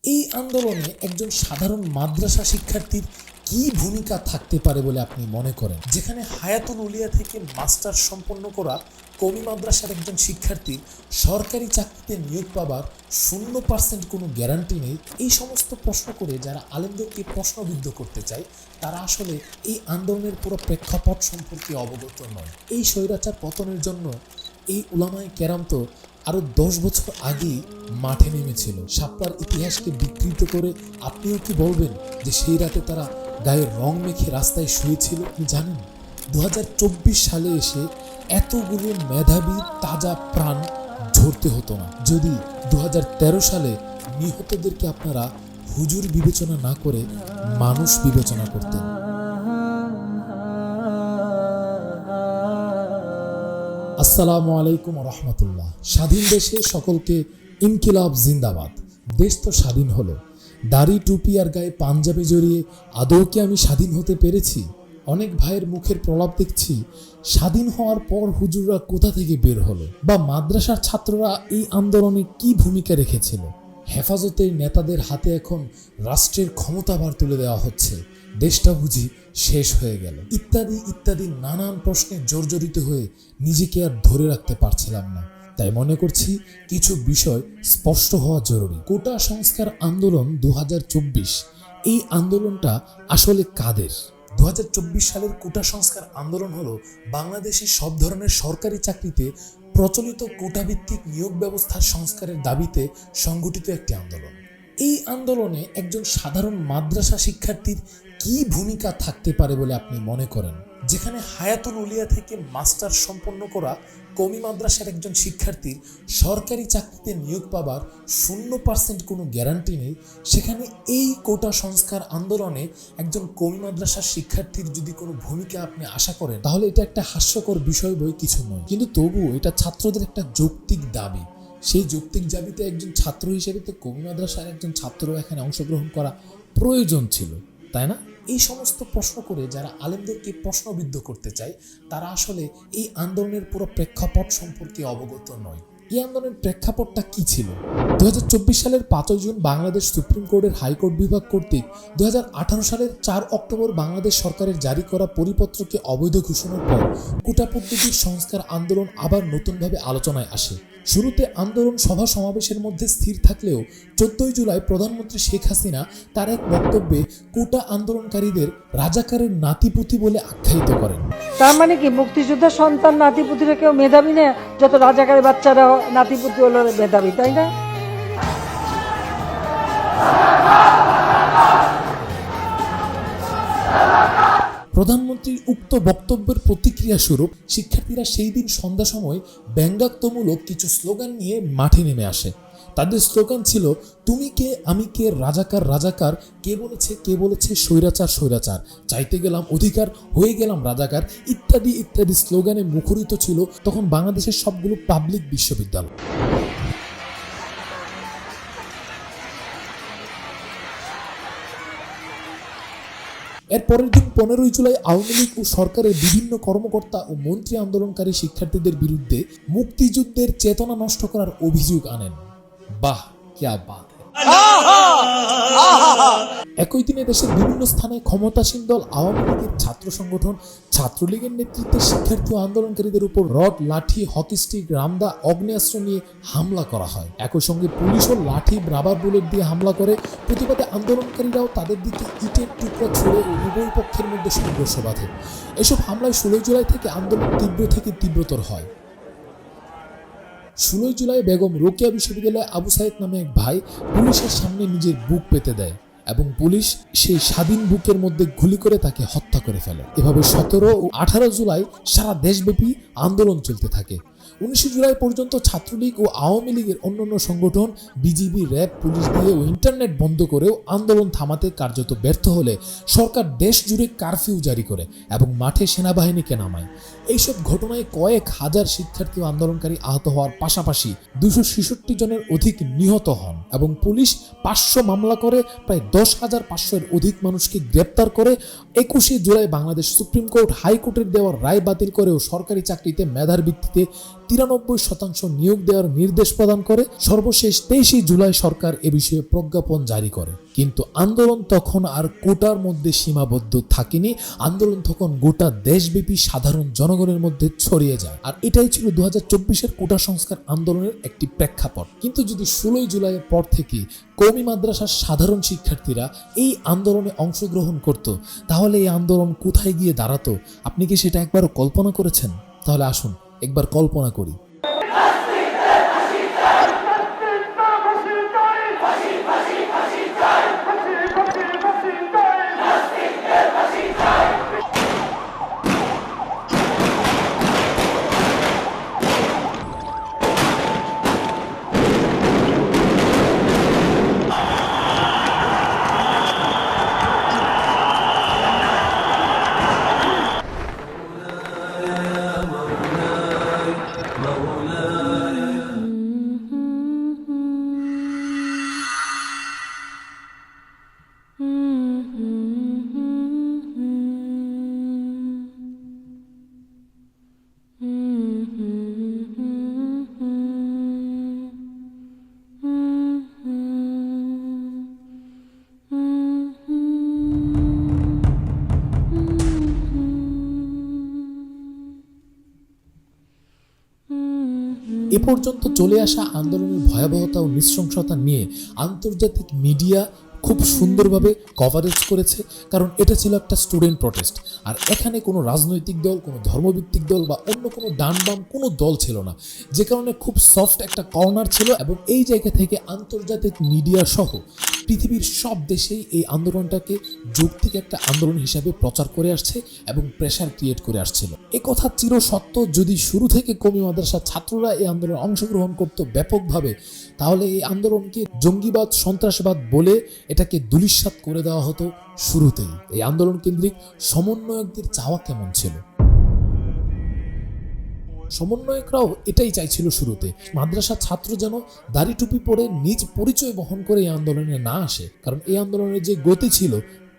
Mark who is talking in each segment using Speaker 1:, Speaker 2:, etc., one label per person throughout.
Speaker 1: এই আন্দোলনে একজন সাধারণ মাদ্রাসা শিক্ষার্থীর কি ভূমিকা থাকতে পারে বলে আপনি মনে করেন? যেখানে হায়াতুল উলিয়া থেকে মাস্টার্স সম্পন্ন করা কওমি মাদ্রাসার একজন শিক্ষার্থীর সরকারি চাকরিতে নিয়োগ পাবার 0% কোনো গ্যারান্টি নেই। এই সমস্ত প্রশ্ন করে যারা আলেমদেরকে প্রশ্নবিদ্ধ করতে চায় তারা আসলে এই আন্দোলনের পুরো প্রেক্ষাপট সম্পর্কে অবগত নয়। এই স্বৈরাচার পতনের জন্য এই উলামায়ে কেরাম তো আরও 10 বছর আগেই মাঠে নেমেছিল। শাপলার ইতিহাসকে বিকৃত করে আপনিও কি বলবেন যে সেই রাতে তারা গায়ে রং মেখে রাস্তায় শুয়েছিল? আপনি জানেন 2024 সালে এসে এতগুলো মেধাবী তাজা প্রাণ ঝরতে হতো না যদি 2013 সালে নিহতদেরকে আপনারা হুজুর বিবেচনা না করে মানুষ বিবেচনা করতেন। আসসালামু আলাইকুম রহমতুল্লাহ। স্বাধীন দেশে সকলকে ইনকিলাব জিন্দাবাদ। দেশ তো স্বাধীন হলো, দাড়ি টুপি আর গায়ে পাঞ্জাবি জড়িয়ে আদৌ কি আমি স্বাধীন হতে পেরেছি? অনেক ভাইয়ের মুখের প্রলাপ দেখছি, স্বাধীন হওয়ার পর হুজুররা কোথা থেকে বের হলো, বা মাদ্রাসার ছাত্ররা এই আন্দোলনে কি ভূমিকা রেখেছিল। হেফাজতের নেতাদের হাতে এখন রাষ্ট্রের ক্ষমতাভার তুলে দেওয়া হচ্ছে, দেশটা বুঝি শেষ হয়ে গেল, ইত্যাদি ইত্যাদি নানান প্রশ্নে জর্জরিত হয়ে নিজেকে আর ধরে রাখতে পারছিলাম না। তাই মনে করছি কিছু বিষয় স্পষ্ট হওয়া জরুরি। কোটা সংস্কার আন্দোলন 2024, এই আন্দোলনটা আসলে কাদের? 2024 সালের কোটা সংস্কার আন্দোলন হলো বাংলাদেশের সব ধরনের সরকারি চাকরিতে প্রচলিত কোটাভিত্তিক নিয়োগ ব্যবস্থার সংস্কারের দাবিতে সংগঠিত একটি আন্দোলন। এই আন্দোলনে একজন সাধারণ মাদ্রাসা শিক্ষার্থীর কি ভূমিকা থাকতে পারে বলে আপনি মনে করেন? যেখানে হায়াতুল উলিয়া থেকে মাস্টার্স সম্পন্ন করা কওমি মাদ্রাসার একজন শিক্ষার্থীর সরকারি চাকরিতে নিয়োগ পাবার 0% কোনো গ্যারান্টি নেই, সেখানে এই কোটা সংস্কার আন্দোলনে একজন কওমি মাদ্রাসার শিক্ষার্থীর যদি কোনো ভূমিকা আপনি আশা করেন তাহলে এটা একটা হাস্যকর বিষয় বই কিছু নয়। কিন্তু তবুও এটা ছাত্রদের একটা যৌক্তিক দাবি। সেই যৌক্তিক দাবিতে একজন ছাত্র হিসেবে তো কওমি মাদ্রাসার একজন ছাত্র এখানে অংশগ্রহণ করা প্রয়োজন ছিল, তাই না? এই সমস্ত প্রশ্ন করে যারা আলেমদেরকে প্রশ্নবিদ্ধ করতে চায় তারা আসলে এই আন্দোলনের পুরো প্রেক্ষাপট সম্পর্কে অবগত নয়। এই আন্দোলনের প্রেক্ষাপটটা কি ছিল? 2024 সালের 5 জুন বাংলাদেশ সুপ্রিম কোর্টের হাইকোর্ট বিভাগ কর্তৃক 2018 সালের 4 অক্টোবর বাংলাদেশ সরকারের জারি করা পরিপত্রকে অবৈধ ঘোষণার পর কোটা পদ্ধতির সংস্কার আন্দোলন আবার নতুনভাবে আলোচনায় আসে। শুরুতে আন্দোলন সভা সমাবেশের মধ্যে স্থির থাকলেও 14 জুলাই প্রধানমন্ত্রী শেখ হাসিনা তার এক বক্তব্যে কোটা আন্দোলনকারীদের রাজাকারের নাতিপুতি বলে আখ্যায়িত করেন।
Speaker 2: তার মানে কি মুক্তিযোদ্ধার সন্তান নাতিপুতিরা কেউ মেধাবী না? যত রাজাকারের বাচ্চারা নাতিপুতি হলো মেধাবী, তাই না?
Speaker 1: প্রধানমন্ত্রীর উক্ত বক্তব্যের প্রতিক্রিয়া স্বরূপ শিক্ষার্থীরা সেই দিন সন্ধ্যা সময় ব্যঙ্গাত্মমূলক কিছু স্লোগান নিয়ে মাঠে নেমে আসে। তাদের স্লোগান ছিল, তুমি কে আমি কে, রাজাকার রাজাকার, কে বলেছে স্বৈরাচার স্বৈরাচার, চাইতে গেলাম অধিকার হয়ে গেলাম রাজাকার, ইত্যাদি ইত্যাদি স্লোগানে মুখরিত ছিল তখন বাংলাদেশের সবগুলো পাবলিক বিশ্ববিদ্যালয়। এর পরের দিন 15 জুলাই আওয়ামী লীগ ও সরকারের বিভিন্ন কর্মকর্তা ও মন্ত্রী আন্দোলনকারী শিক্ষার্থীদের বিরুদ্ধে মুক্তিযুদ্ধের চেতনা নষ্ট করার অভিযোগ আনেন। বাহ, ক্যা বাত! একই দিনে দেশের বিভিন্ন স্থানে ক্ষমতাসীন দল আওয়ামী লীগের ছাত্র সংগঠন ছাত্রলীগের নেতৃত্বে শিক্ষার্থী ও আন্দোলনকারীদের উপর রড, লাঠি, হকি স্টিক, রামদা, আগ্নেয়াস্ত্র নিয়ে হামলা করা হয়। একই সঙ্গে পুলিশও লাঠি, রাবার বুলেট দিয়ে হামলা করে। প্রতিবাদে আন্দোলনকারীরাও তাদের দিকে ইটের টুকরা ছুড়ে উভয় পক্ষের মধ্যে সংঘর্ষ বাধে। এসব হামলায় 16 জুলাই থেকে আন্দোলন তীব্র থেকে তীব্রতর হয়। 16 জুলাই বেগম রোকেয়া বিশ্ববিদ্যালয়ে আবু সাইদ নামে এক ভাই পুলিশের সামনে নিজের বুক পেতে দেয় এবং পুলিশ সেই স্বাধীন বুকের মধ্যে গুলি করে তাকে হত্যা করে ফেলে। এভাবে 17 ও 18 জুলাই সারা দেশব্যাপী আন্দোলন চলতে থাকে। 19 জুলাই পর্যন্ত ছাত্রলীগ ও আওয়ামী লীগের অন্যান্য সংগঠন বিজিবি, র্যাব, পুলিশ দিয়ে ও ইন্টারনেট বন্ধ করেও আন্দোলন থামাতে কার্যত ব্যর্থ হলে সরকার দেশ জুড়ে কারফিউ জারি করে এবং মাঠে সেনাবাহিনীকে নামায়। এইসব ঘটনায় কয়েক হাজার শিক্ষার্থী ও আন্দোলনকারী আহত হওয়ার পাশাপাশি 266 জনের অধিক নিহত হন এবং পুলিশ 500 মামলা করে প্রায় 10,500-এর অধিক মানুষকে গ্রেপ্তার করে। 21 জুলাই বাংলাদেশ সুপ্রিম কোর্ট হাইকোর্টের দেওয়া রায় বাতিল করেও সরকারি চাকরিতে মেধার ভিত্তিতে 93% নিয়োগ দেওয়ার নির্দেশ প্রদান করে। সর্বশেষ 23 জুলাই সরকার এ বিষয়ে প্রজ্ঞাপন জারি করে। কিন্তু আন্দোলন তখন আর কোটার মধ্যে সীমাবদ্ধ থাকেনি, আন্দোলন তখন গোটা দেশব্যাপী সাধারণ জনগণের মধ্যে ছড়িয়ে যায়। আর এটাই ছিল 2024-এর কোটা সংস্কার আন্দোলনের একটি প্রেক্ষাপট। কিন্তু যদি 16 জুলাইয়ের পর থেকে কওমি মাদ্রাসার সাধারণ শিক্ষার্থীরা এই আন্দোলনে অংশগ্রহণ করত, তাহলে এই আন্দোলন কোথায় গিয়ে দাঁড়াতো? আপনি কি সেটা একবারও কল্পনা করেছেন? তাহলে আসুন একবার কল্পনা করি। এ পর্যন্ত চলে আসা আন্দোলনের ভয়াবহতা ও নৃশংসতা নিয়ে আন্তর্জাতিক মিডিয়া খুব সুন্দরভাবে কভারেজ করেছে, কারণ এটা ছিল একটা স্টুডেন্ট প্রটেস্ট। আর এখানে কোনো রাজনৈতিক দল, কোনো ধর্মভিত্তিক দল বা অন্য কোনো ডান বাম কোনো দল ছিল না, যে কারণে খুব সফট একটা কর্নার ছিল। এবং এই জায়গা থেকে আন্তর্জাতিক মিডিয়া সহ পৃথিবীর সব দেশেই এই আন্দোলনটাকে যৌক্তিক একটা আন্দোলন হিসাবে প্রচার করে আসছে এবং প্রেশার ক্রিয়েট করে আসছিল। এ কথা চিরসত্য, যদি শুরু থেকে কওমি মাদ্রাসার ছাত্ররা এই আন্দোলনে অংশগ্রহণ করত ব্যাপকভাবে, তাহলে এই আন্দোলনকে জঙ্গিবাদ, সন্ত্রাসবাদ বলে এটাকে দুলিশ্বাত করে দেওয়া হতো শুরুতেই। এই আন্দোলন কেন্দ্রিক সমন্বয়কদের চাওয়া কেমন ছিল? সমন্বয়করাও এটাই চাইছিল শুরুতে, মাদ্রাসা ছাত্র যেন দাড়ি টুপি পরে নিজ পরিচয় বহন করে এই আন্দোলনে না আসে, কারণ এই আন্দোলনের যে গতি ছিল,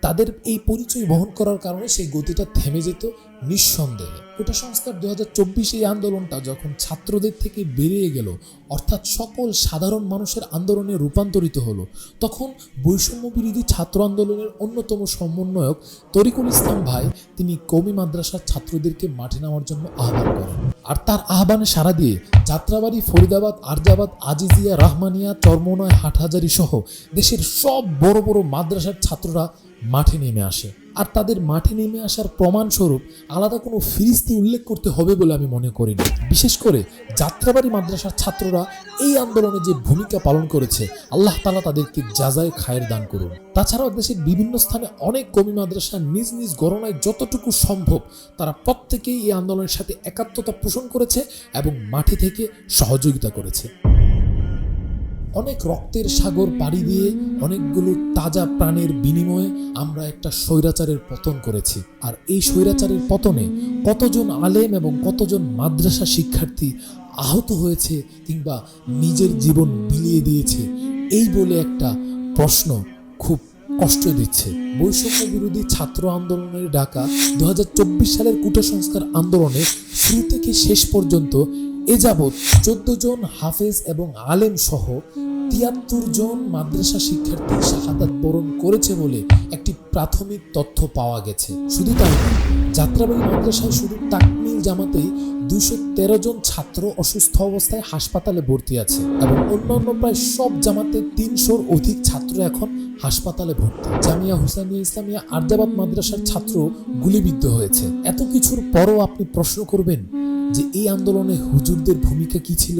Speaker 1: তাদের এই পরিচয় বহন করার কারণে সেই গতিটা থেমে যেত নিঃসন্দেহে। কোটা সংস্কার 2024 এই আন্দোলনটা যখন ছাত্রদের থেকে বেরিয়ে গেল, অর্থাৎ সকল সাধারণ মানুষের আন্দোলনে রূপান্তরিত হলো, তখন বৈষম্য বিরোধী ছাত্র আন্দোলনের অন্যতম সমন্বয়ক তরিকুল ইসলাম ভাই তিনি কওমি মাদ্রাসার ছাত্রদেরকে মাঠে নামার জন্য আহ্বান করেন। আর তার আহ্বানে সাড়া দিয়ে যাত্রাবাড়ি, ফরিদাবাদ, আরজাবাদ, আজিজিয়া, রহমানিয়া, চরমোনাই, হাটহাজারী সহ দেশের সব বড় বড় মাদ্রাসার ছাত্ররা মাঠে নেমে আসে। আর তাদের মাঠে নেমে আসার প্রমাণস্বরূপ আলাদা কোনো ফিরিস্তি উল্লেখ করতে হবে বলে আমি মনে করি না। বিশেষ করে যাত্রাবাড়ি মাদ্রাসার ছাত্ররা এই আন্দোলনে যে ভূমিকা পালন করেছে, আল্লাহ তাআলা তাদেরকে জাযায়ে খায়ের দান করুন। তাছাড়াও দেশের বিভিন্ন স্থানে অনেক কওমি মাদ্রাসা নিজ নিজ গণনায় যতটুকু সম্ভব তারা প্রত্যেকেই এই আন্দোলনের সাথে একাত্মতা পোষণ করেছে এবং মাঠে থেকে সহযোগিতা করেছে। অনেক রক্তের সাগর পাড়ি দিয়ে অনেকগুলো তাজা প্রাণের বিনিময়ে আমরা একটা স্বৈরাচারের পতন করেছি। আর এই স্বৈরাচারের পতনে কতজন আলেম এবং কতজন মাদ্রাসা শিক্ষার্থী আহত হয়েছে কিংবা নিজের জীবন বিলিয়ে দিয়েছে, এই বলে একটা প্রশ্ন খুব কষ্ট দিচ্ছে। বৈষম্য বিরোধী ছাত্র আন্দোলনের ডাকা 2024 সালের কোটা সংস্কার আন্দোলনে শুরু থেকে শেষ পর্যন্ত এ যাবৎ 14 জন হাফেজ এবং আলেম সহ 73 জন মাদ্রাসা শিক্ষার্থী শাহাদাত বরণ করেছে বলে একটি প্রাথমিক তথ্য পাওয়া গেছে। শুধু তাই নয়, যাত্রাবাড়ি মাদ্রাসায় শুধু তাকমিল জামাতেই 213 জন ছাত্র অসুস্থ অবস্থায় হাসপাতালে ভর্তি আছে এবং অন্যান্য প্রায় সব জামাতে 300-র অধিক ছাত্র এখন হাসপাতালে ভর্তি। জামিয়া হুসাইনিয়া ইসলামিয়া আরজাবাদ মাদ্রাসার ছাত্র গুলিবিদ্ধ হয়েছে। এত কিছুর পরও আপনি প্রশ্ন করবেন যে এই আন্দোলনে হুজুরদের ভূমিকা কি ছিল,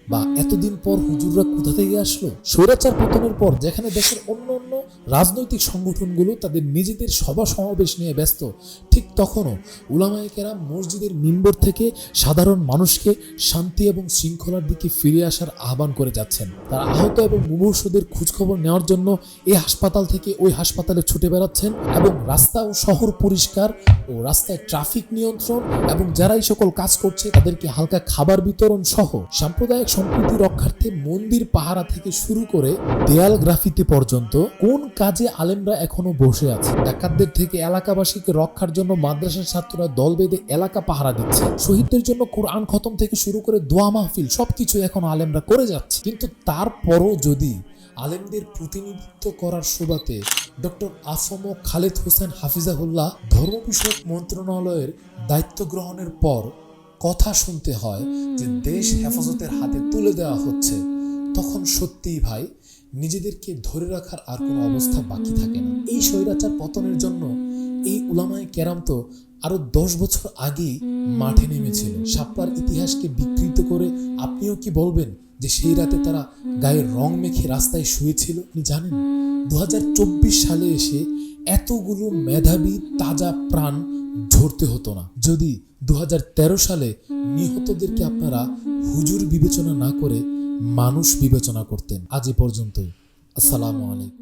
Speaker 1: বা এতদিন পর হুজুররা কোথা থেকে আসলো? স্বৈরাচার পতনের পর যেখানে দেশের অন্য অন্য রাজনৈতিক সংগঠনগুলো তাদের নিজেদের সভা সমাবেশ নিয়ে ব্যস্ত, ঠিক তখনও উলামায়ে কেরাম মসজিদের মিম্বর থেকে সাধারণ মানুষকে শান্তি এবং শৃঙ্খলার দিকে ফিরে আসার আহ্বান করে যাচ্ছেন। তারা আহত এবং মুমূর্ষুদের খোঁজখবর নেওয়ার জন্য এই হাসপাতাল থেকে ওই হাসপাতালে ছুটে বেড়াচ্ছেন এবং রাস্তা ও শহর পরিষ্কার ও রাস্তায় ট্রাফিক নিয়ন্ত্রণ এবং যারা এই সকল কাজ করছে তাদেরকে হালকা খাবার বিতরণ সহ সাম্প্রদায়িক সম্প্রীতি রক্ষার্থে মন্দির পাহারা থেকে শুরু করে দেয়াল গ্রাফিতি পর্যন্ত কোন কাজে আলেমরা এখনো বসে আছে? ডাকাতদের থেকে এলাকাবাসীকে রক্ষার জন্য মাদ্রাসার ছাত্ররা দল বেঁধে এলাকা পাহারা দিচ্ছে। শহীদদের জন্য কোরআন খতম থেকে শুরু করে দোয়া মাহফিল সবকিছু এখন আলেমরা করে যাচ্ছে। কিন্তু তারপরও যদি আলেমদের প্রতিনিধিত্ব করার সুবাদে ডক্টর আসম খালেদ হোসেন হাফিজাহুল্লাহ ধর্ম বিষয়ক মন্ত্রণালয়ের দায়িত্ব গ্রহণের পর কথা শুনতে হয় যে দেশ হেফাজতের হাতে তুলে দেওয়া হচ্ছে, তখন সত্যিই ভাই নিজেদেরকে ধরে রাখার আর কোনো অবস্থা বাকি থাকে না। এই স্বৈরাচার পতনের জন্য এই উলামায়ে কেরাম তো আরো 10 বছর আগেই মাঠে নেমেছিল। শাপলার ইতিহাসকে বিকৃত করে আপনিও কি বলবেন যে সেই রাতে তারা গায়ে রং মেখে রাস্তায় শুয়েছিল? আপনি জানেন 2024 সালে এসে এতগুলো মেধাবী তাজা প্রাণ ঝরতে হতো না যদি 2013 সালে নিহতদেরকে আপনারা হুজুর বিবেচনা না করে মানুষ বিবেচনা করতেন। আজ এ পর্যন্তই। আসসালামু আলাইকুম।